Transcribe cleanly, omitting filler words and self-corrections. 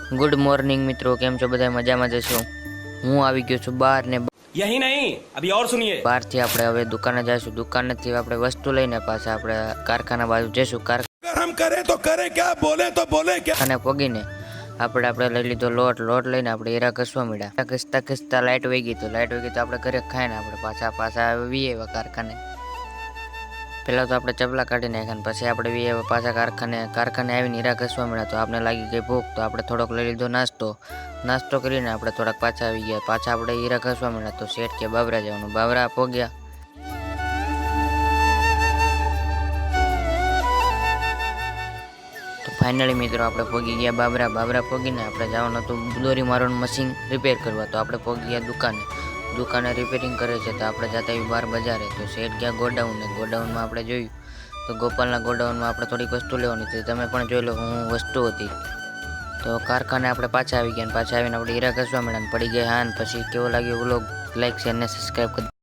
Good morning મિત્રો, કેમ છો બધા? મજામાં જશો? હું આવી ગયો છું બહાર ને यही नहीं अभी और सुनिए બહારથી આપણે હવે દુકાને જઈશું. દુકાનેથી આપણે વસ્તુ લઈને પાછા આપણે કારખાના બાજુ જઈશું. हम करे तो करे क्या, बोले तो बोले क्या। કારખાને પગીને આપણે લઈ લીધો લોટ લઈને આપણે હીરા ઘસવા મળ્યા. ઘસતા લાઇટ વહી ગઈ તો આપણે ઘરે ખાઈને આપણે પાછા આવીએ એવા કારખાને. પહેલાં તો આપણે ચપલા કાઢી નાખ્યા, પછી આપણે વી એવા પાછા કારખાને આવીને હીરા ઘસવા મળ્યા. તો આપણે લાગી ગઈ ભૂખ, તો આપણે થોડોક લઈ લીધો નાસ્તો કરીને આપણે થોડાક પાછા આવી ગયા. પાછા આપણે હીરા ઘસવા મળ્યા. તો શેઠ કે બાબરા જવાનું, બાબરા પહોંચ્યા. તો ફાઇનલી મિત્રો આપણે પહોંચી ગયા બાબરા પહોંચીને આપણે જવાનું હતું દોરી મારવાનું મશીન રિપેર કરવા. તો આપણે પહોંચી ગયા દુકાને રિપેરિંગ કરે છે. તો આપણે જતા આવ્યું બહાર બજારે. તો શેઠ ગયા ગોડાઉનમાં આપણે જોયું તો ગોપાલના ગોડાઉનમાં આપણે થોડીક વસ્તુ લેવાની હતી. તમે પણ જોઈ લો હું વસ્તુ હતી. તો કારખાને આપણે પાછા આવી ગયા, પાછા આવીને આપણે હીરા ઘસવા મળ્યા. પડી ગયા હાન. પછી કેવો લાગ્યો વ્લોગ, લાઈક શેર ને સબસ્ક્રાઈબ કરી.